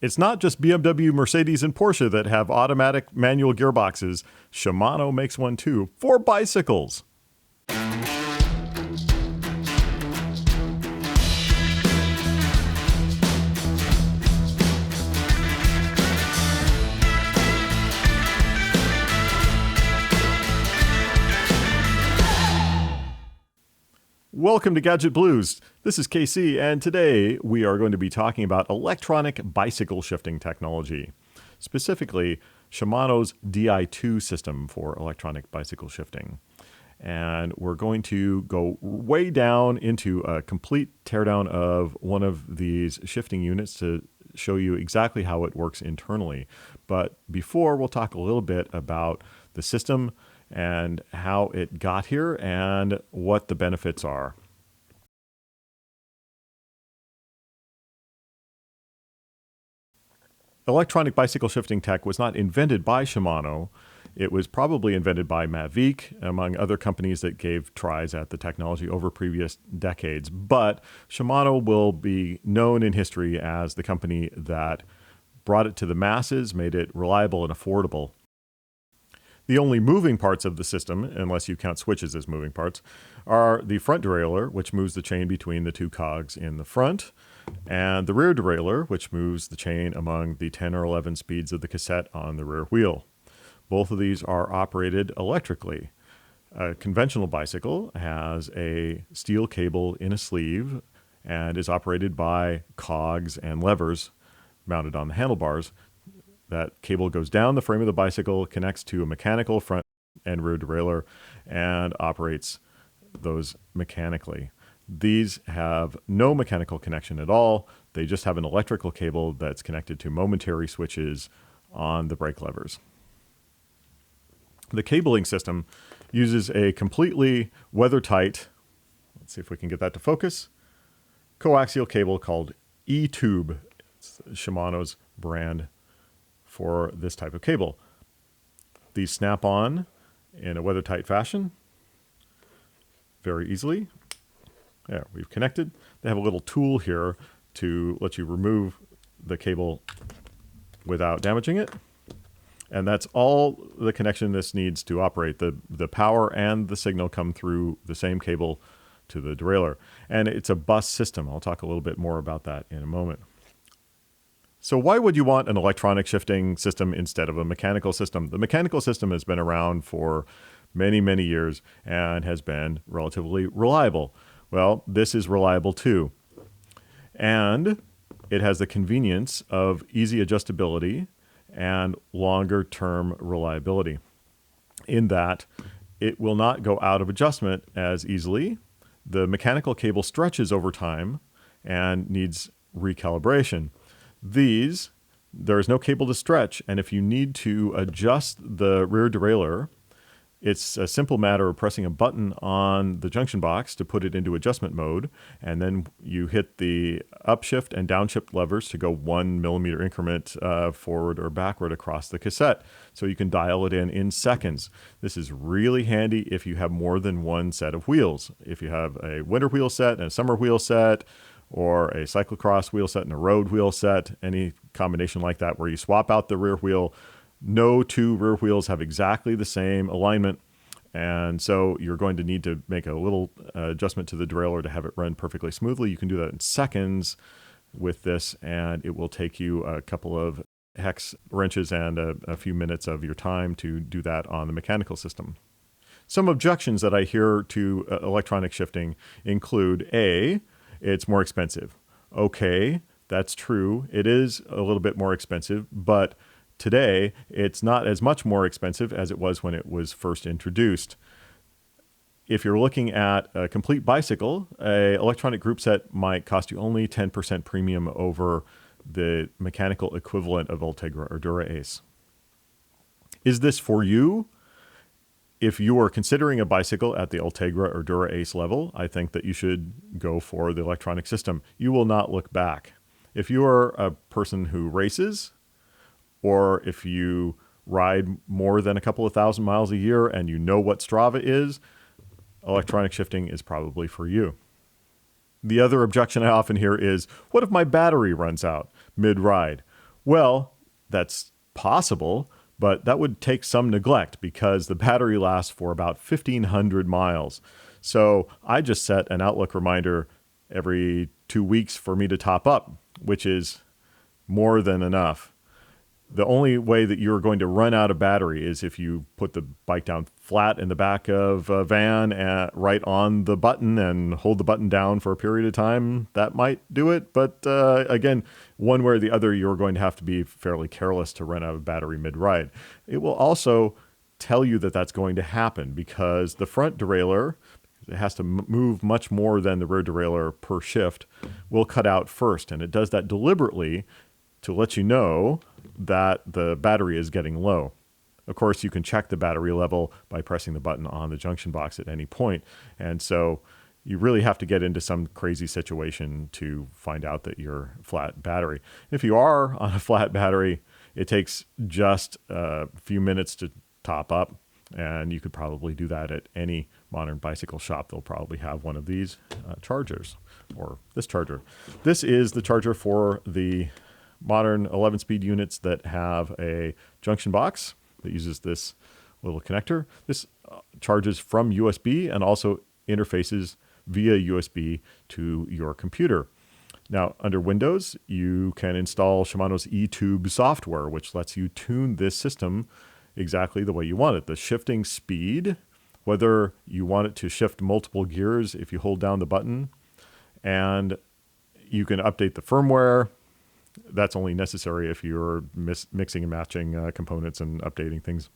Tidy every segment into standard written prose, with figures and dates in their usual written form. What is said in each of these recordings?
It's not just BMW, Mercedes, and Porsche that have automatic manual gearboxes. Shimano makes one too, for bicycles. Welcome to Gadget Blues. This is KC, and today we are going to be talking about electronic bicycle shifting technology, specifically Shimano's Di2 system for electronic bicycle shifting. And we're going to go way down into a complete teardown of one of these shifting units to show you exactly how it works internally. But before, we'll talk a little bit about the system and how it got here and what the benefits are. Electronic bicycle shifting tech was not invented by Shimano. It was probably invented by Mavic, among other companies that gave tries at the technology over previous decades. But Shimano will be known in history as the company that brought it to the masses, made it reliable and affordable. The only moving parts of the system, unless you count switches as moving parts, are the front derailleur, which moves the chain between the two cogs in the front, and the rear derailleur, which moves the chain among the 10 or 11 speeds of the cassette on the rear wheel. Both of these are operated electrically. A conventional bicycle has a steel cable in a sleeve and is operated by cogs and levers mounted on the handlebars. That cable goes down the frame of the bicycle, connects to a mechanical front and rear derailleur, and operates those mechanically. These have no mechanical connection at all. They just have an electrical cable that's connected to momentary switches on the brake levers. The cabling system uses a completely weather-tight, let's see if we can get that to focus, coaxial cable called E-Tube. It's Shimano's brand for this type of cable. These snap on in a weather-tight fashion very easily. There, we've connected. They have a little tool here to let you remove the cable without damaging it. And that's all the connection this needs to operate. The power and the signal come through the same cable to the derailleur. And it's a bus system. I'll talk a little bit more about that in a moment. So why would you want an electronic shifting system instead of a mechanical system? The mechanical system has been around for many, many years and has been relatively reliable. Well, this is reliable too. And it has the convenience of easy adjustability and longer term reliability in that it will not go out of adjustment as easily. The mechanical cable stretches over time and needs recalibration. There is no cable to stretch, and if you need to adjust the rear derailleur, it's a simple matter of pressing a button on the junction box to put it into adjustment mode, and then you hit the upshift and downshift levers to go 1 millimeter increment forward or backward across the cassette, so you can dial it in seconds. This is really handy if you have more than one set of wheels. If you have a winter wheel set and a summer wheel set, or a cyclocross wheel set and a road wheel set, any combination like that where you swap out the rear wheel. No two rear wheels have exactly the same alignment, and so you're going to need to make a little adjustment to the derailleur to have it run perfectly smoothly. You can do that in seconds with this, and it will take you a couple of hex wrenches and a few minutes of your time to do that on the mechanical system. Some objections that I hear to electronic shifting include A, it's more expensive. Okay, that's true. It is a little bit more expensive, but today it's not as much more expensive as it was when it was first introduced. If you're looking at a complete bicycle, an electronic group set might cost you only 10% premium over the mechanical equivalent of Ultegra or Dura-Ace. Is this for you? If you are considering a bicycle at the Ultegra or Dura-Ace level, I think that you should go for the electronic system. You will not look back. If you are a person who races, or if you ride more than a couple of thousand miles a year and you know what Strava is, electronic shifting is probably for you. The other objection I often hear is, what if my battery runs out mid-ride? Well, that's possible, but that would take some neglect because the battery lasts for about 1,500 miles. So I just set an Outlook reminder every 2 weeks for me to top up, which is more than enough. The only way that you're going to run out of battery is if you put the bike down flat in the back of a van right on the button and hold the button down for a period of time. That might do it. But again, one way or the other, you're going to have to be fairly careless to run out of battery mid-ride. It will also tell you that that's going to happen because the front derailleur, it has to move much more than the rear derailleur per shift, will cut out first. And it does that deliberately to let you know that the battery is getting low. Of course, you can check the battery level by pressing the button on the junction box at any point. And so you really have to get into some crazy situation to find out that you're flat battery. If you are on a flat battery, it takes just a few minutes to top up. And you could probably do that at any modern bicycle shop. They'll probably have one of these chargers or this charger. This is the charger for the modern 11-speed units that have a junction box that uses this little connector. This charges from USB and also interfaces via USB to your computer. Now, under Windows, you can install Shimano's eTube software, which lets you tune this system exactly the way you want it. The shifting speed, whether you want it to shift multiple gears if you hold down the button, and you can update the firmware. That's only necessary if you're mixing and matching components and updating things.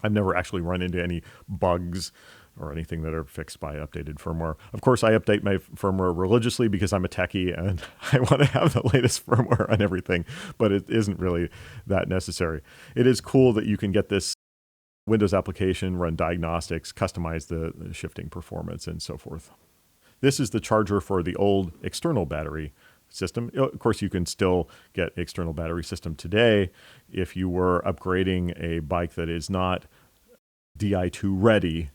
I've never actually run into any bugs or anything that are fixed by updated firmware. Of course, I update my firmware religiously because I'm a techie and I want to have the latest firmware on everything, but it isn't really that necessary. It is cool that you can get this Windows application, run diagnostics, customize the shifting performance, and so forth. This is the charger for the old external battery system. Of course, you can still get external battery system today if you were upgrading a bike that is not Di2 ready.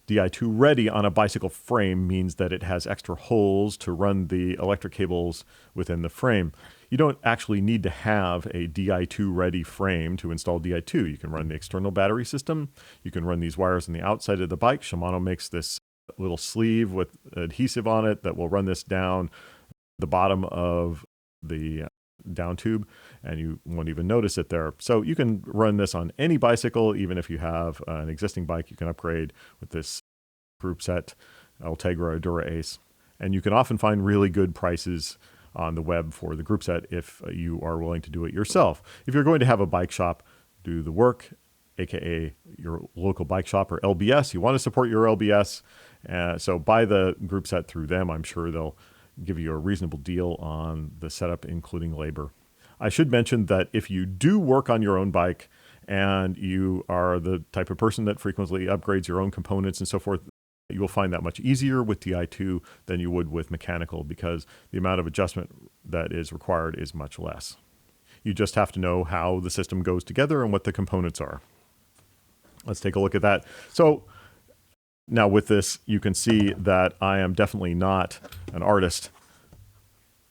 Di2 ready on a bicycle frame means that it has extra holes to run the electric cables within the frame. You don't actually need to have a Di2 ready frame to install Di2. You can run the external battery system. You can run these wires on the outside of the bike. Shimano makes this little sleeve with adhesive on it that will run this down the bottom of the down tube, and you won't even notice it there. So you can run this on any bicycle. Even if you have an existing bike, you can upgrade with this group set, Ultegra or Dura-Ace. And you can often find really good prices on the web for the group set if you are willing to do it yourself. If you're going to have a bike shop do the work, aka your local bike shop or LBS, you want to support your LBS, so buy the group set through them. I'm sure they'll give you a reasonable deal on the setup, including labor. I should mention that if you do work on your own bike and you are the type of person that frequently upgrades your own components and so forth, you will find that much easier with Di2 than you would with mechanical because the amount of adjustment that is required is much less. You just have to know how the system goes together and what the components are. Let's take a look at that. So now with this, you can see that I am definitely not an artist,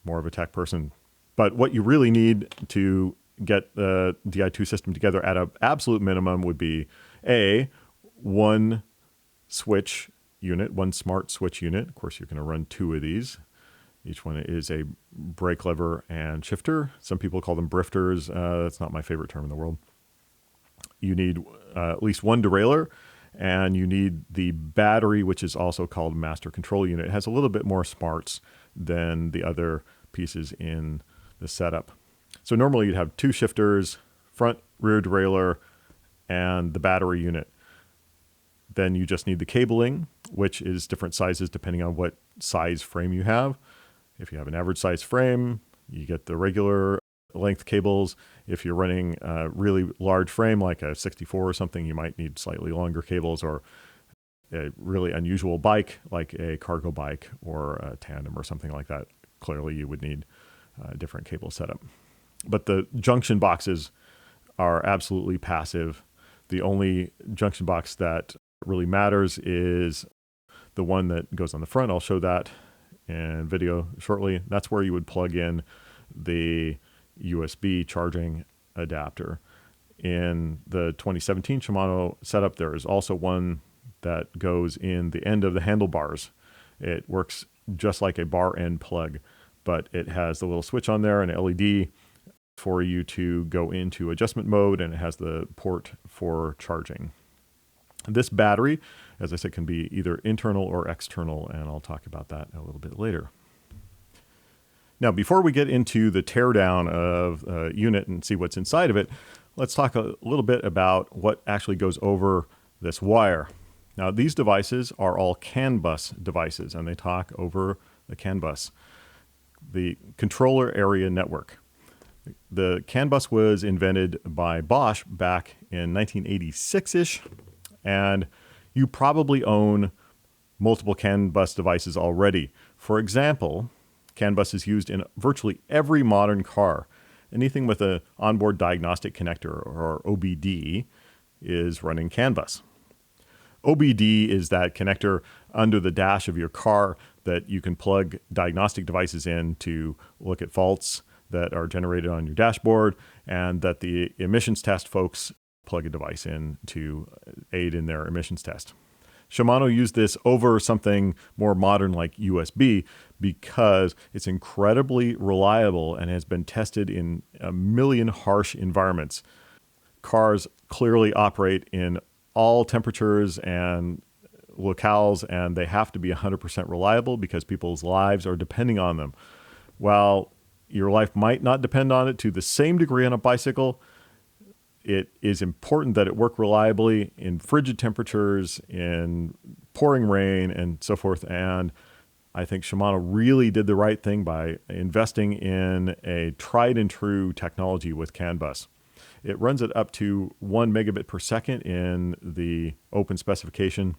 more of a tech person. But what you really need to get the Di2 system together at an absolute minimum would be one switch unit, one smart switch unit. Of course, you're going to run two of these. Each one is a brake lever and shifter. Some people call them brifters. That's not my favorite term in the world. You need at least one derailleur. And you need the battery, which is also called master control unit. It has a little bit more smarts than the other pieces in the setup. So normally you'd have two shifters, front, rear derailleur, and the battery unit. Then you just need the cabling, which is different sizes depending on what size frame you have. If you have an average size frame, you get the regular length cables. If you're running a really large frame like a 64 or something, you might need slightly longer cables, or a really unusual bike like a cargo bike or a tandem or something like that. Clearly you would need a different cable setup. But the junction boxes are absolutely passive. The only junction box that really matters is the one that goes on the front. I'll show that in video shortly. That's where you would plug in the USB charging adapter. In the 2017 Shimano setup, there is also one that goes in the end of the handlebars. It works just like a bar end plug, but it has the little switch on there, an LED for you to go into adjustment mode, and it has the port for charging. This battery, as I said, can be either internal or external, and I'll talk about that a little bit later. Now, before we get into the teardown of a unit and see what's inside of it, let's talk a little bit about what actually goes over this wire. Now, these devices are all CAN bus devices, and they talk over the CAN bus, the controller area network. The CAN bus was invented by Bosch back in 1986-ish, and you probably own multiple CAN bus devices already. For example, CAN bus is used in virtually every modern car. Anything with an onboard diagnostic connector, or OBD, is running CAN bus. OBD is that connector under the dash of your car that you can plug diagnostic devices in to look at faults that are generated on your dashboard, and that the emissions test folks plug a device in to aid in their emissions test. Shimano used this over something more modern like USB because it's incredibly reliable and has been tested in a million harsh environments. Cars clearly operate in all temperatures and locales, and they have to be 100% reliable because people's lives are depending on them. While your life might not depend on it to the same degree on a bicycle, it is important that it work reliably in frigid temperatures, in pouring rain, and so forth. And I think Shimano really did the right thing by investing in a tried and true technology with CAN bus. It runs it up to 1 megabit per second in the open specification.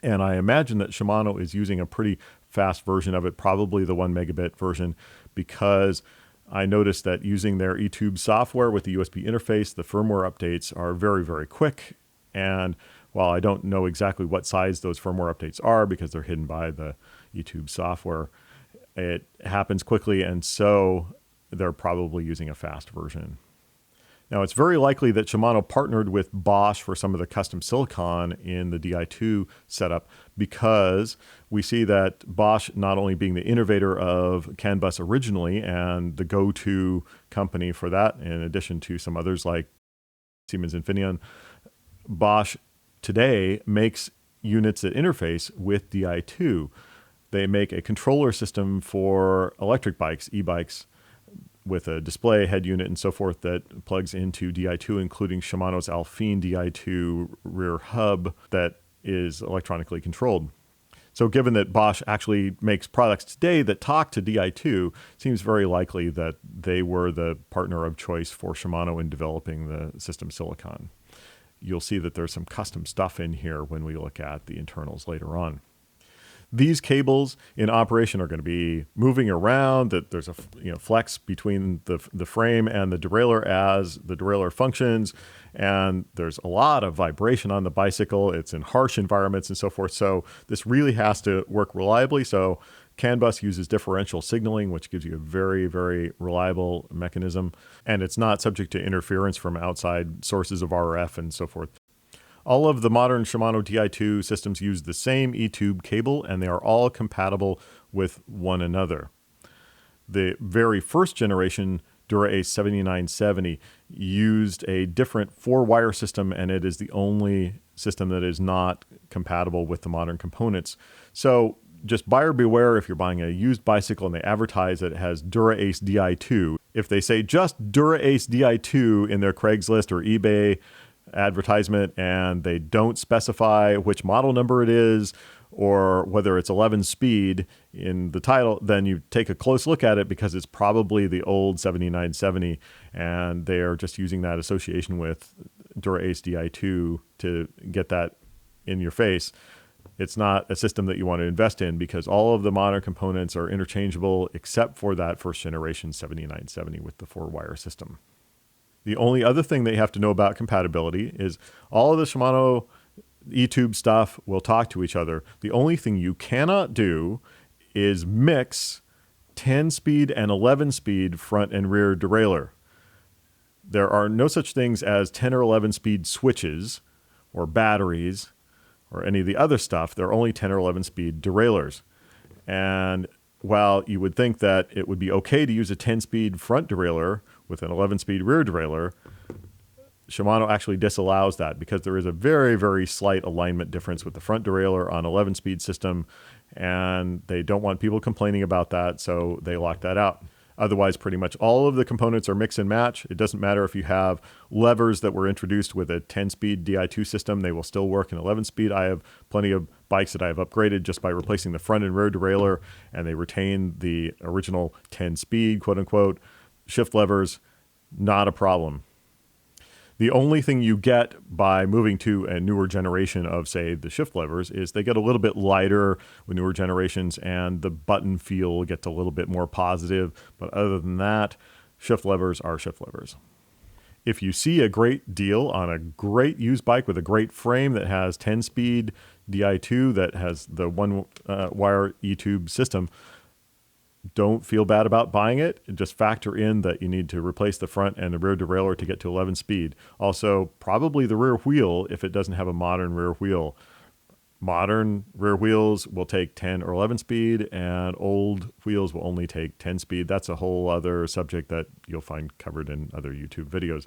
And I imagine that Shimano is using a pretty fast version of it, probably the 1 megabit version, because I noticed that using their eTube software with the USB interface, the firmware updates are very, very quick. And while I don't know exactly what size those firmware updates are because they're hidden by the eTube software, it happens quickly, and so they're probably using a fast version. Now, it's very likely that Shimano partnered with Bosch for some of the custom silicon in the Di2 setup, because we see that Bosch, not only being the innovator of CAN bus originally and the go-to company for that, in addition to some others like Siemens Infineon, Bosch today makes units that interface with Di2. They make a controller system for electric bikes, e-bikes, with a display, head unit, and so forth that plugs into Di2, including Shimano's Alpine Di2 rear hub that is electronically controlled. So given that Bosch actually makes products today that talk to Di2, it seems very likely that they were the partner of choice for Shimano in developing the system silicon. You'll see that there's some custom stuff in here when we look at the internals later on. These cables in operation are going to be moving around. That there's a flex between the frame and the derailleur as the derailleur functions, and there's a lot of vibration on the bicycle. It's in harsh environments and so forth. So this really has to work reliably. So CAN bus uses differential signaling, which gives you a very, very reliable mechanism, and it's not subject to interference from outside sources of RF and so forth. All of the modern Shimano Di2 systems use the same eTube cable, and they are all compatible with one another. The very first generation Dura-Ace 7970 used a different 4-wire system, and it is the only system that is not compatible with the modern components. So just buyer beware if you're buying a used bicycle and they advertise that it has Dura-Ace Di2. If they say just Dura-Ace Di2 in their Craigslist or eBay advertisement and they don't specify which model number it is or whether it's 11 speed in the title, then you take a close look at it, because it's probably the old 7970 and they are just using that association with Dura-Ace Di2 to get that in your face. It's not a system that you want to invest in, because all of the modern components are interchangeable except for that first generation 7970 with the 4-wire system. The only other thing that you have to know about compatibility is all of the Shimano eTube stuff will talk to each other. The only thing you cannot do is mix 10-speed and 11-speed front and rear derailleur. There are no such things as 10 or 11-speed switches or batteries or any of the other stuff. There are only 10 or 11-speed derailleurs. And while you would think that it would be okay to use a 10-speed front derailleur with an 11-speed rear derailleur, Shimano actually disallows that because there is a very, very slight alignment difference with the front derailleur on 11-speed system, and they don't want people complaining about that, so they lock that out. Otherwise, pretty much all of the components are mix and match. It doesn't matter if you have levers that were introduced with a 10-speed Di2 system. They will still work in 11-speed. I have plenty of bikes that I have upgraded just by replacing the front and rear derailleur, and they retain the original 10-speed, quote-unquote, shift levers. Not a problem. The only thing you get by moving to a newer generation of, say, the shift levers is they get a little bit lighter with newer generations and the button feel gets a little bit more positive. But other than that, shift levers are shift levers. If you see a great deal on a great used bike with a great frame that has 10-speed Di2 that has the one-wire E-tube system, don't feel bad about buying it. Just factor in that you need to replace the front and the rear derailleur to get to 11 speed. Also, probably the rear wheel if it doesn't have a modern rear wheel. Modern rear wheels will take 10 or 11 speed, and old wheels will only take 10 speed. That's a whole other subject that you'll find covered in other YouTube videos.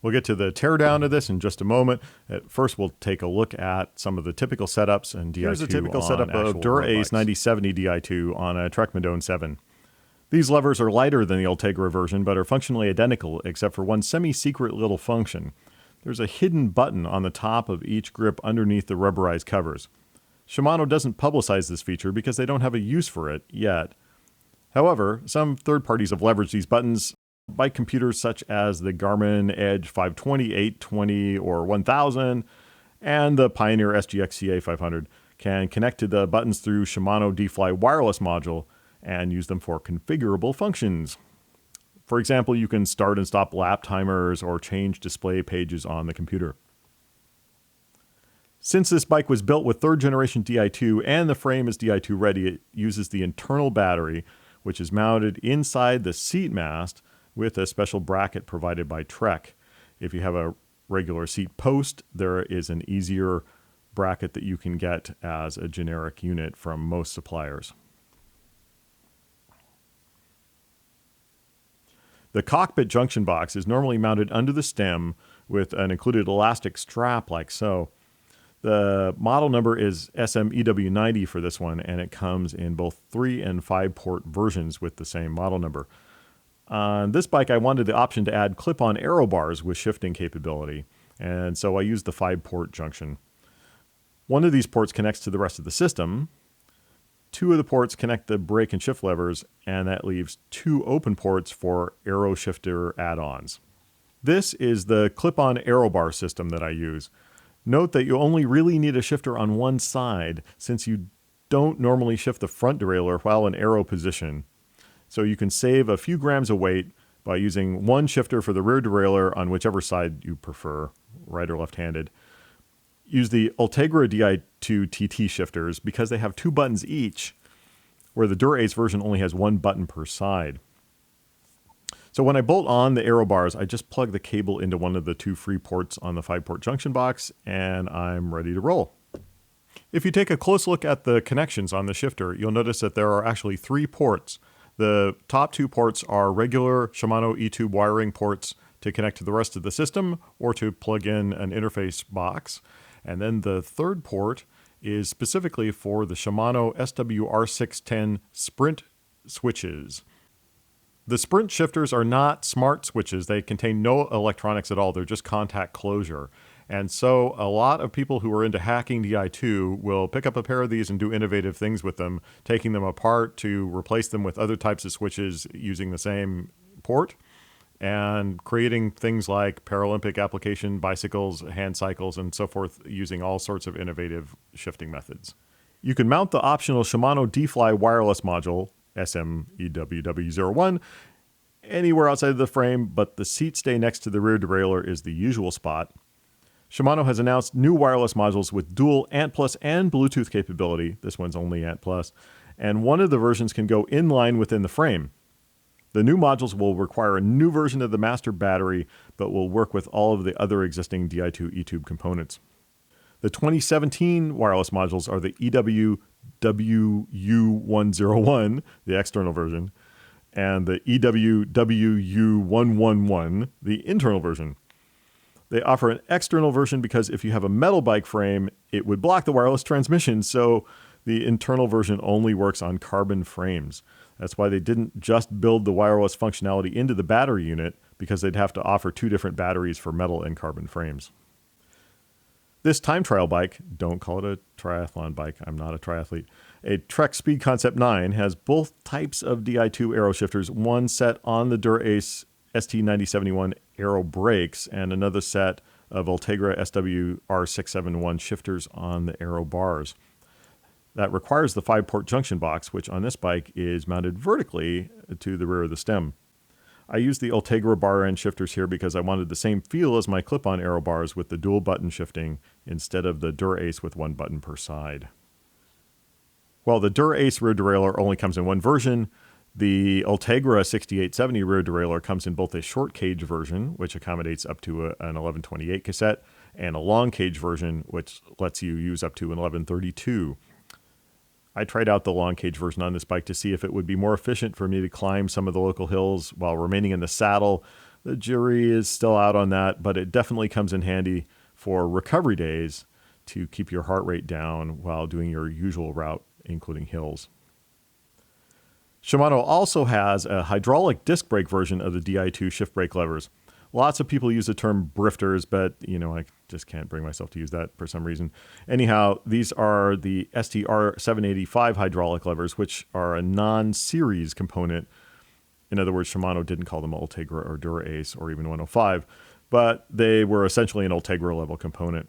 We'll get to the teardown of this in just a moment. At first, we'll take a look at some of the typical setups and Di2. Here's a typical setup of Dura-Ace 9070 Di2 on a Trek Madone 7. These levers are lighter than the Ultegra version, but are functionally identical, except for one semi-secret little function. There's a hidden button on the top of each grip underneath the rubberized covers. Shimano doesn't publicize this feature because they don't have a use for it yet. However, some third parties have leveraged these buttons. Bike computers such as the Garmin Edge 520, 820, or 1000, and the Pioneer SGX CA 500 can connect to the buttons through Shimano D-Fly wireless module and use them for configurable functions. For example, you can start and stop lap timers or change display pages on the computer. Since this bike was built with third generation Di2 and the frame is Di2 ready, it uses the internal battery, which is mounted inside the seat mast with a special bracket provided by Trek. If you have a regular seat post, there is an easier bracket that you can get as a generic unit from most suppliers. The cockpit junction box is normally mounted under the stem with an included elastic strap like so. The model number is SMEW90 for this one, and it comes in both 3 and 5 port versions with the same model number. On this bike, I wanted the option to add clip-on aero bars with shifting capability, and so I used the 5-port junction. One of these ports connects to the rest of the system. 2 of the ports connect the brake and shift levers, and that leaves 2 open ports for aero shifter add-ons. This is the clip-on aero bar system that I use. Note that you only really need a shifter on one side, since you don't normally shift the front derailleur while in aero position. So you can save a few grams of weight by using one shifter for the rear derailleur on whichever side you prefer, right or left-handed. Use the Ultegra Di2 TT shifters because they have 2 buttons each, where the Dura-Ace version only has 1 button per side. So when I bolt on the aero bars, I just plug the cable into one of the 2 free ports on the 5-port junction box, and I'm ready to roll. If you take a close look at the connections on the shifter, you'll notice that there are actually 3 ports. The top 2 ports are regular Shimano E-tube wiring ports to connect to the rest of the system or to plug in an interface box. And then the third port is specifically for the Shimano SWR610 Sprint switches. The Sprint shifters are not smart switches. They contain no electronics at all. They're just contact closure. And so a lot of people who are into hacking Di2 will pick up a pair of these and do innovative things with them, taking them apart to replace them with other types of switches using the same port, and creating things like Paralympic application bicycles, hand cycles, and so forth, using all sorts of innovative shifting methods. You can mount the optional Shimano D-Fly wireless module, SMEWW01, anywhere outside of the frame, but the seat stay next to the rear derailleur is the usual spot. Shimano has announced new wireless modules with dual ANT Plus and Bluetooth capability. This one's only ANT Plus. and one of the versions can go inline within the frame. The new modules will require a new version of the master battery, but will work with all of the other existing Di2 eTube components. The 2017 wireless modules are the EWWU101, the external version, and the EWWU111, the internal version. They offer an external version because if you have a metal bike frame, it would block the wireless transmission, so the internal version only works on carbon frames. That's why they didn't just build the wireless functionality into the battery unit, because they'd have to offer two different batteries for metal and carbon frames. This time trial bike, don't call it a triathlon bike, I'm not a triathlete, a Trek Speed Concept 9 has both types of Di2 aero shifters, one set on the Dura-Ace ST9071 aero brakes and another set of Ultegra SWR671 shifters on the aero bars. That requires the 5-port junction box, which on this bike is mounted vertically to the rear of the stem. I used the Ultegra bar end shifters here because I wanted the same feel as my clip-on aero bars with the dual button shifting instead of the Dura-Ace with one button per side. While the Dura-Ace rear derailleur only comes in one version, the Ultegra 6870 rear derailleur comes in both a short cage version, which accommodates up to an 1128 cassette, and a long cage version, which lets you use up to an 1132. I tried out the long cage version on this bike to see if it would be more efficient for me to climb some of the local hills while remaining in the saddle. The jury is still out on that, but it definitely comes in handy for recovery days to keep your heart rate down while doing your usual route, including hills. Shimano also has a hydraulic disc brake version of the Di2 shift brake levers. Lots of people use the term brifters, but I just can't bring myself to use that for some reason. Anyhow, these are the STR785 hydraulic levers, which are a non-series component. In other words, Shimano didn't call them Ultegra or Dura-Ace or even 105, but they were essentially an Ultegra level component.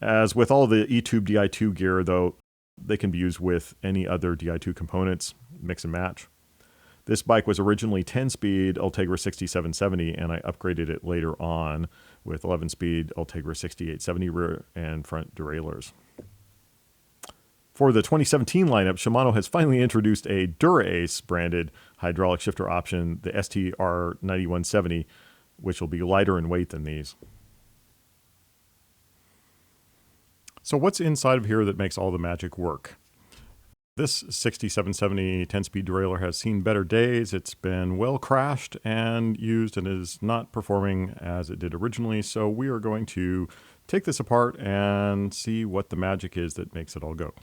As with all the eTube Di2 gear, though, they can be used with any other Di2 components, mix and match. This bike was originally 10-speed Ultegra 6770, and I upgraded it later on with 11-speed Ultegra 6870 rear and front derailleurs. For the 2017 lineup, Shimano has finally introduced a Dura-Ace branded hydraulic shifter option, the STR9170, which will be lighter in weight than these. So what's inside of here that makes all the magic work? This 6770 10-speed derailleur has seen better days. It's been well crashed and used and is not performing as it did originally. So we are going to take this apart and see what the magic is that makes it all go.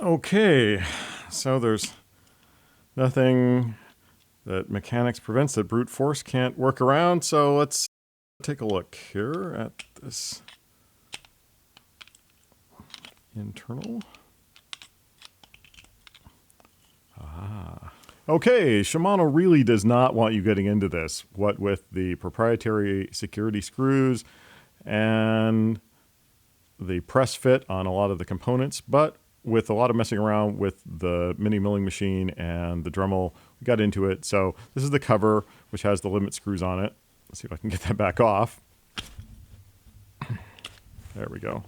Okay, so there's nothing that mechanics prevents that brute force can't work around, so let's take a look here at this internal. Okay, Shimano really does not want you getting into this. What with the proprietary security screws and the press fit on a lot of the components, but with a lot of messing around with the mini milling machine and the Dremel, we got into it. So this is the cover, which has the limit screws on it. Let's see if I can get that back off. There we go.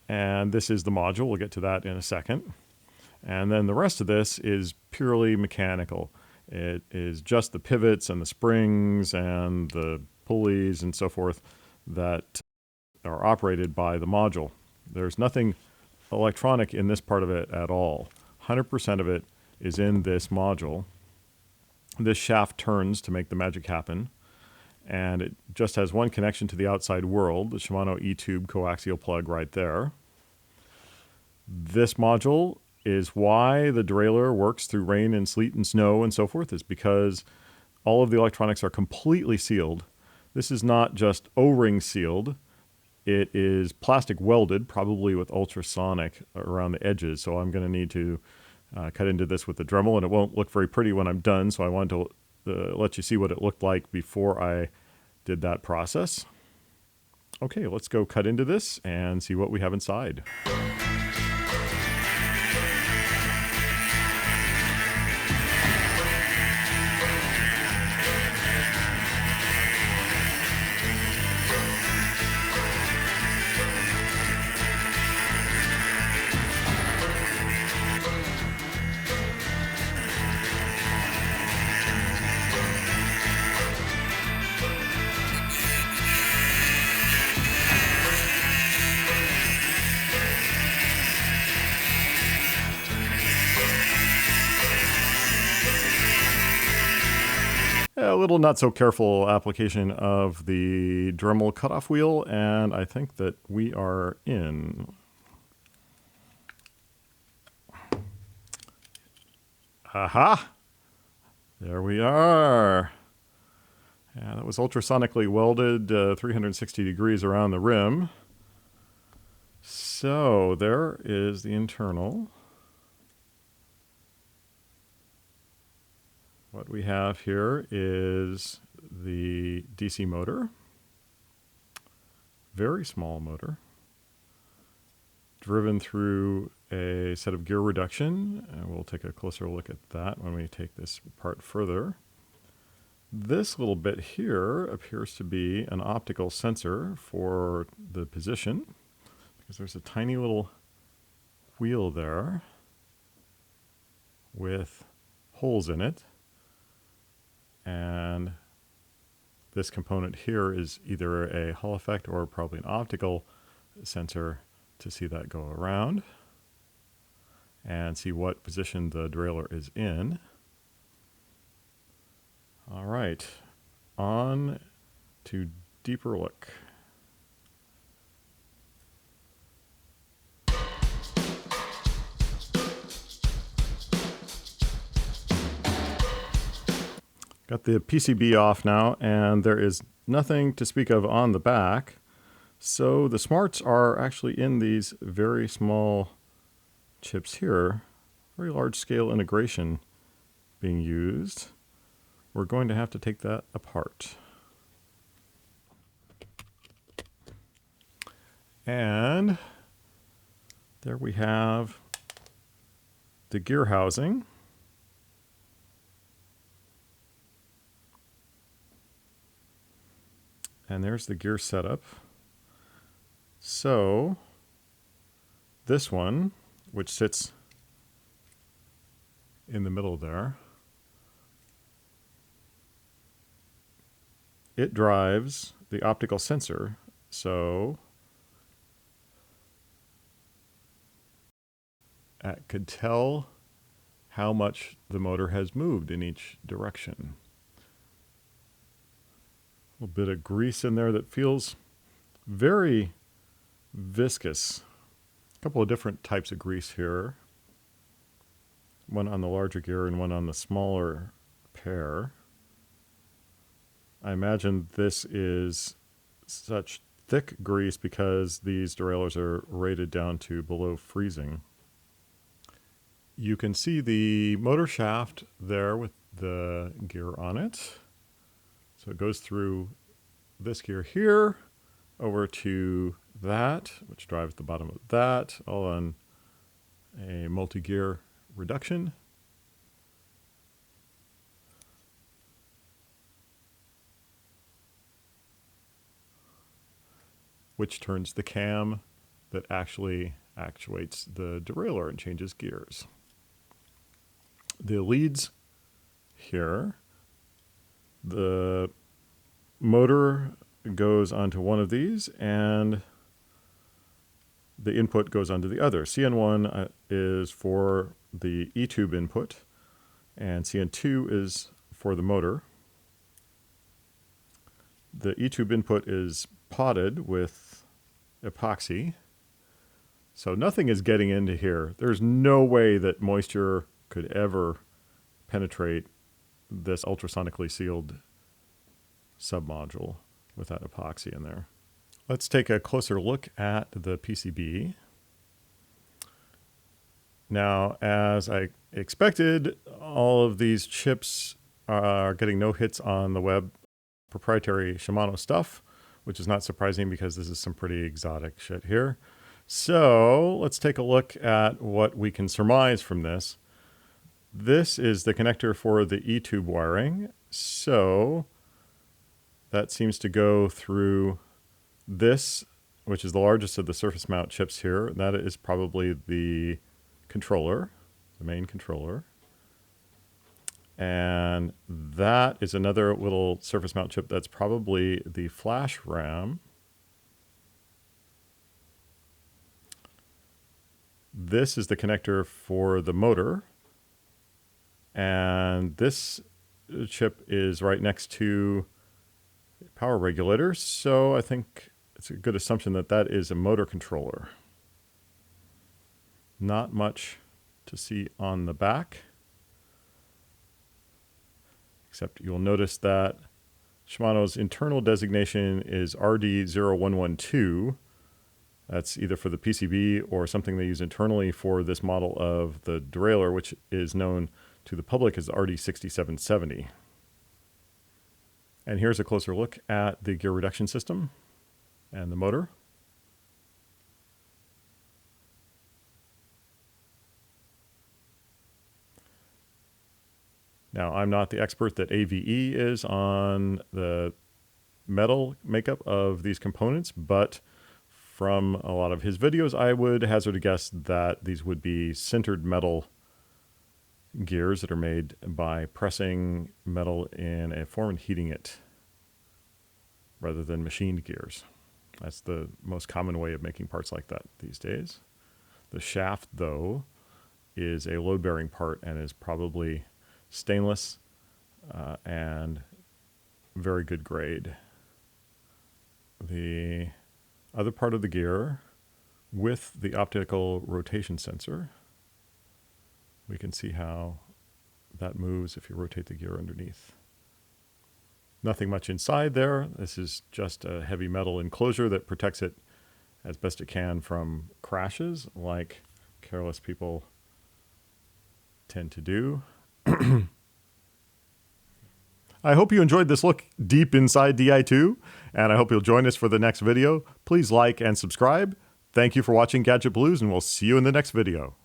And this is the module. We'll get to that in a second. And then the rest of this is purely mechanical. It is just the pivots and the springs and the pulleys and so forth that are operated by the module. There's nothing electronic in this part of it at all. 100% of it is in this module. This shaft turns to make the magic happen, and it just has one connection to the outside world, the Shimano E-tube coaxial plug right there. This module is why the derailleur works through rain and sleet and snow and so forth, is because all of the electronics are completely sealed. This is not just O-ring sealed. It is plastic welded, probably with ultrasonic around the edges. So I'm going to need to cut into this with the Dremel, and it won't look very pretty when I'm done. So I wanted to let you see what it looked like before I did that process. Okay, let's go cut into this and see what we have inside. A little not so careful application of the Dremel cutoff wheel, and I think that we are in. Aha! There we are. Yeah, that was ultrasonically welded 360 degrees around the rim. So there is the internal. What we have here is the DC motor, very small motor, driven through a set of gear reduction, and we'll take a closer look at that when we take this apart further. This little bit here appears to be an optical sensor for the position, because there's a tiny little wheel there with holes in it. And this component here is either a Hall effect or probably an optical sensor to see that go around and see what position the derailleur is in. All right, on to deeper look. Got the PCB off now, and there is nothing to speak of on the back. So the smarts are actually in these very small chips here. Very large scale integration being used. We're going to have to take that apart. And there we have the gear housing. And there's the gear setup. So this one, which sits in the middle there, it drives the optical sensor. So it could tell how much the motor has moved in each direction. A little bit of grease in there that feels very viscous. A couple of different types of grease here. One on the larger gear and one on the smaller pair. I imagine this is such thick grease because these derailleurs are rated down to below freezing. You can see the motor shaft there with the gear on it. So it goes through this gear here, over to that, which drives the bottom of that, all on a multi-gear reduction. Which turns the cam that actually actuates the derailleur and changes gears. The leads here, the motor goes onto one of these and the input goes onto the other. CN1 is for the E-tube input and CN2 is for the motor. The E-tube input is potted with epoxy, so nothing is getting into here. There's no way that moisture could ever penetrate this ultrasonically sealed submodule with that epoxy in there. Let's take a closer look at the PCB. Now, as I expected, all of these chips are getting no hits on the web, proprietary Shimano stuff, which is not surprising because this is some pretty exotic shit here. So let's take a look at what we can surmise from this. This is the connector for the E-tube wiring. So that seems to go through this, which is the largest of the surface mount chips here. That is probably the controller, the main controller. And that is another little surface mount chip that's probably the flash RAM. This is the connector for the motor. And this chip is right next to power regulator. So I think it's a good assumption that that is a motor controller. Not much to see on the back, except you'll notice that Shimano's internal designation is RD0112. That's either for the PCB or something they use internally for this model of the derailleur, which is known to the public as RD6770. And here's a closer look at the gear reduction system and the motor. Now, I'm not the expert that AVE is on the metal makeup of these components, but from a lot of his videos, I would hazard a guess that these would be sintered metal gears that are made by pressing metal in a form and heating it rather than machined gears. That's the most common way of making parts like that these days. The shaft, though, is a load-bearing part and is probably stainless and very good grade. The other part of the gear with the optical rotation sensor, we can see how that moves if you rotate the gear underneath. Nothing much inside there. This is just a heavy metal enclosure that protects it as best it can from crashes, like careless people tend to do. I hope you enjoyed this look deep inside Di2, and I hope you'll join us for the next video. Please like and subscribe. Thank you for watching Gadget Blues, and we'll see you in the next video.